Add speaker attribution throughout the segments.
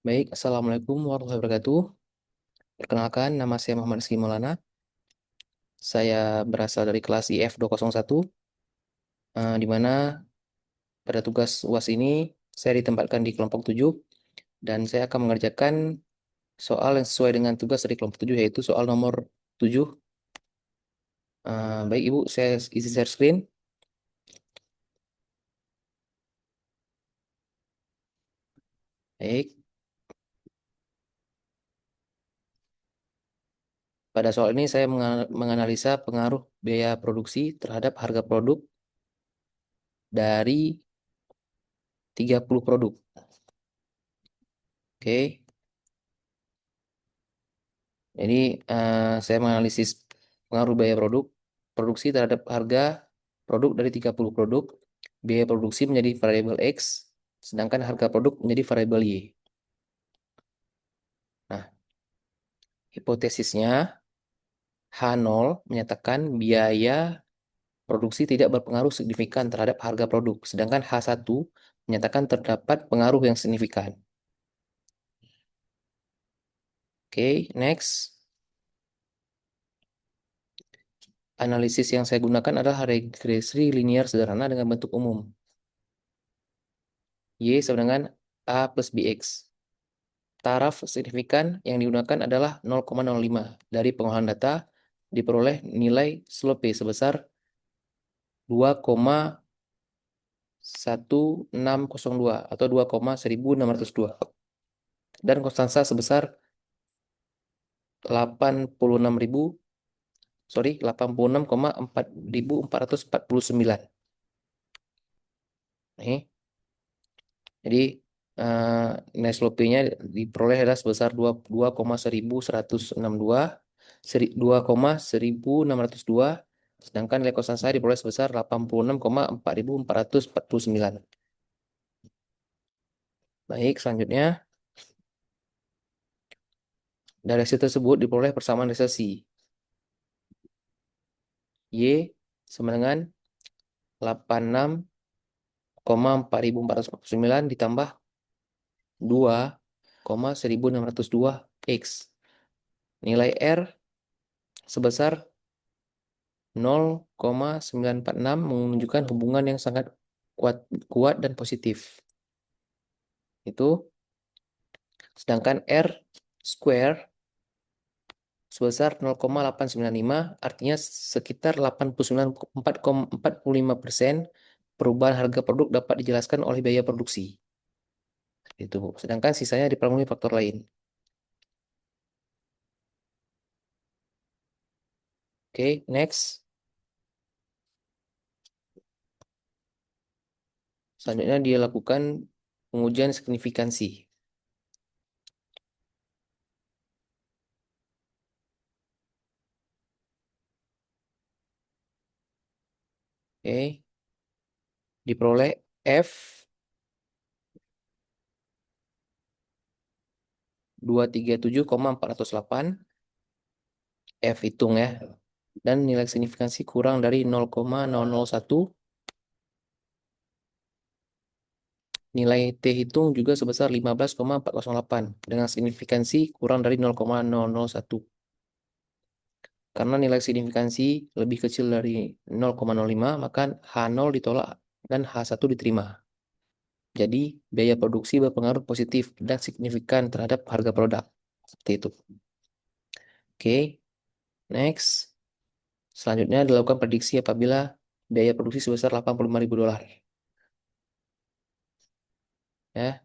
Speaker 1: Baik, Assalamualaikum warahmatullahi wabarakatuh. Perkenalkan, nama saya Muhammad Rizky Maulana. Saya berasal dari kelas IF 201, di mana pada tugas UAS ini saya ditempatkan di kelompok 7, dan saya akan mengerjakan soal yang sesuai dengan tugas dari kelompok 7, yaitu soal nomor 7. Baik, Ibu, saya isi share screen. Baik, pada soal ini saya menganalisa pengaruh biaya produksi terhadap harga produk dari 30 produk. Oke. Jadi saya menganalisis pengaruh biaya produksi terhadap harga produk dari 30 produk. Biaya produksi menjadi variabel X, sedangkan harga produk menjadi variabel Y. Nah, hipotesisnya H0 menyatakan biaya produksi tidak berpengaruh signifikan terhadap harga produk, sedangkan H1 menyatakan terdapat pengaruh yang signifikan. Oke, next. Analisis yang saya gunakan adalah regresi linear sederhana dengan bentuk umum. Y sama dengan A plus BX. Taraf signifikan yang digunakan adalah 0,05. Dari pengolahan data diperoleh nilai slope sebesar 2,1602 atau 2,1602 dan konstansa sebesar 86.000 86,4449. Nih, jadi nilai slope-nya diperoleh adalah sebesar 2,1162, 2,1602, sedangkan nilai konstans saya diperoleh sebesar 86,4449. Baik, selanjutnya dari hasil tersebut diperoleh persamaan resesi. Y sama dengan 86,4449 ditambah 2,1602 X. Nilai R sebesar 0,946 menunjukkan hubungan yang sangat kuat dan positif. Itu sedangkan R square sebesar 0,895 artinya sekitar 84,45% perubahan harga produk dapat dijelaskan oleh biaya produksi. Itu. Sedangkan sisanya dipengaruhi faktor lain. Oke, next. Selanjutnya dia lakukan pengujian signifikansi. Oke, diperoleh F 237,408. F hitung ya. Dan nilai signifikansi kurang dari 0,001. Nilai T hitung juga sebesar 15,408 dengan signifikansi kurang dari 0,001. Karena nilai signifikansi lebih kecil dari 0,05, maka H0 ditolak dan H1 diterima. Jadi, biaya produksi berpengaruh positif dan signifikan terhadap harga produk. Seperti itu. Oke, next. Selanjutnya dilakukan prediksi apabila biaya produksi sebesar 85.000 dolar. Ya,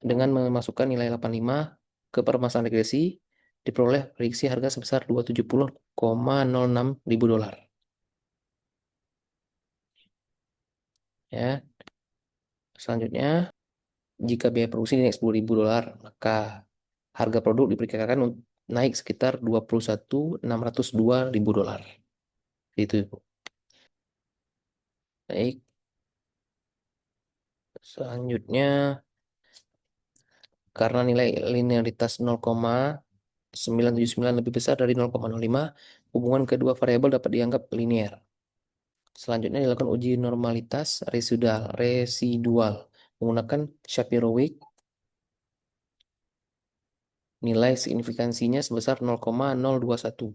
Speaker 1: dengan memasukkan nilai 85 ke permasalahan regresi, diperoleh prediksi harga sebesar 270,06 ribu dolar. Ya, selanjutnya, jika biaya produksi naik 10.000 dolar, maka harga produk diperkirakan naik sekitar 21.602 ribu dolar. Itu, Ibu. Baik, selanjutnya, karena nilai linearitas 0,979 lebih besar dari 0,05, hubungan kedua variabel dapat dianggap linear. Selanjutnya dilakukan uji normalitas residual menggunakan Shapiro-Wilk nilai signifikansinya sebesar 0,021.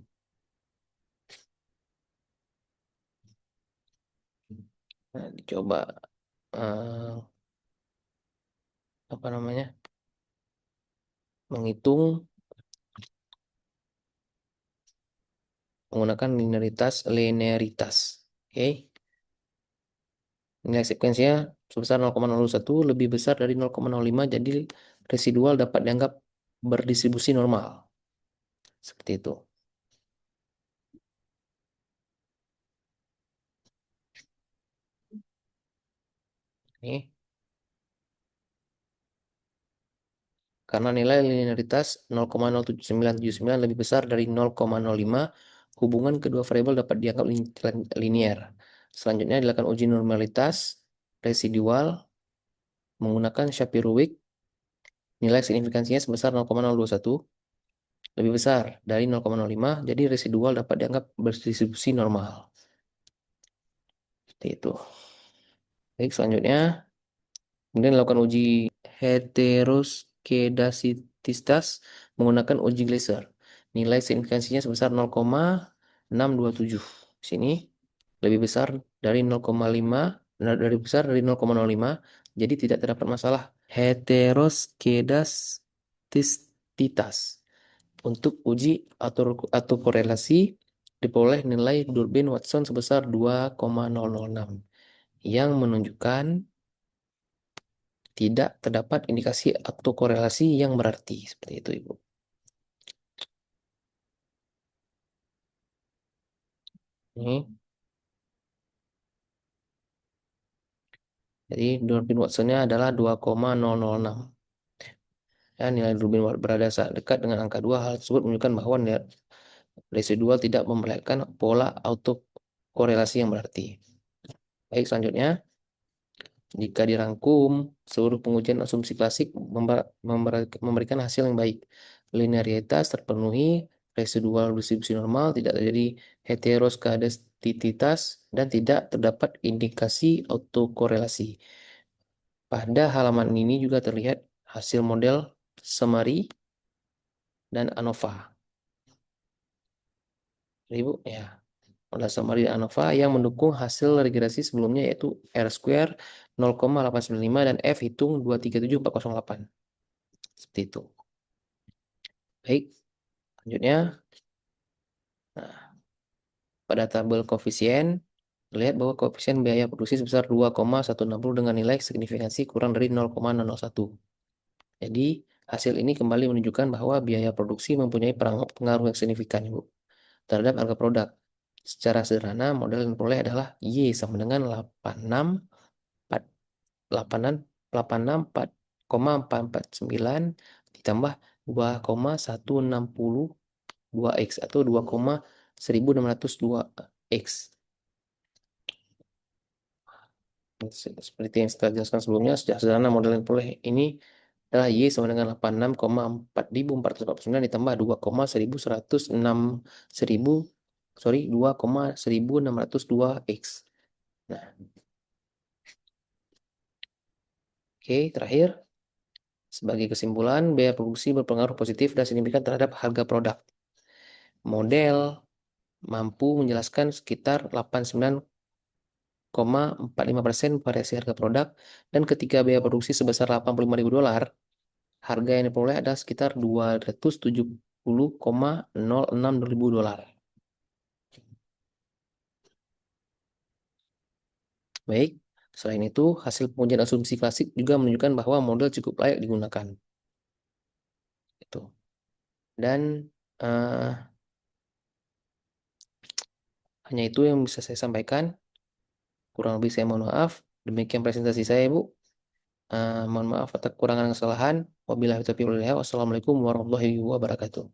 Speaker 1: Nah, dicoba eh, apa namanya? Menghitung menggunakan linearitas. Oke. Nilai sekuensinya sebesar 0,01 lebih besar dari 0,05, jadi residual dapat dianggap berdistribusi normal. Seperti itu. Nih, karena nilai linearitas 0,07979 lebih besar dari 0,05, hubungan kedua variabel dapat dianggap linear. Selanjutnya dilakukan uji normalitas residual menggunakan Shapiro-Wilk. Nilai signifikansinya sebesar 0,021 lebih besar dari 0,05, jadi residual dapat dianggap berdistribusi normal. Seperti itu. Baik, selanjutnya kemudian lakukan uji heteroskedasititas menggunakan uji Gleiser. Nilai signifikansinya sebesar 0,627. Sini lebih besar dari 0,5, dari besar dari 0,05, jadi tidak terdapat masalah. Heteroskedasititas. Untuk uji atau korelasi diperoleh nilai Durbin Watson sebesar 2,006 yang menunjukkan tidak terdapat indikasi atau korelasi yang berarti. Seperti itu, Ibu. Ini, jadi Durbin Watsonnya adalah 2,006. Ya, nilai Durbin berada sangat dekat dengan angka 2. Hal tersebut menunjukkan bahwa nilai residual tidak memperlihatkan pola autokorelasi yang berarti. Baik, selanjutnya. Jika dirangkum, seluruh pengujian asumsi klasik memberikan hasil yang baik. Linearitas terpenuhi, residual distribusi normal, tidak terjadi heteroskadastisitas, dan tidak terdapat indikasi autokorelasi. Pada halaman ini juga terlihat hasil model Summary dan ANOVA. Ibu, ya. Model Summary dan ANOVA yang mendukung hasil regresi sebelumnya yaitu R square 0,895 dan F hitung 237,408. Seperti itu. Baik, selanjutnya. Nah, pada tabel koefisien, lihat bahwa koefisien biaya produksi sebesar 2,160 dengan nilai signifikansi kurang dari 0,001. Jadi, hasil ini kembali menunjukkan bahwa biaya produksi mempunyai pengaruh yang signifikan, Ibu, terhadap harga produk. Secara sederhana, model yang diperoleh adalah Y sama dengan 86,449 ditambah 2,1602 X atau 2,1602 X. Seperti yang saya jelaskan sebelumnya, secara sederhana model yang diperoleh ini adalah Y sama dengan 86,4449 ditambah 2,1106 2,1602 X. Nah, oke, terakhir. Sebagai kesimpulan, biaya produksi berpengaruh positif dan signifikan terhadap harga produk. Model mampu menjelaskan sekitar 89,45% variasi harga produk, dan ketika biaya produksi sebesar 85.000 dolar, harga yang diperoleh adalah sekitar 270,06 ribu dolar. Baik, selain itu, hasil pengujian asumsi klasik juga menunjukkan bahwa model cukup layak digunakan. Itu. Dan hanya itu yang bisa saya sampaikan. Kurang lebih saya mohon maaf. Demikian presentasi saya, Bu. Mohon maaf atas kekurangan dan kesalahan. Wabillahi taufiq wal hidayah. Wassalamualaikum warahmatullahi wabarakatuh.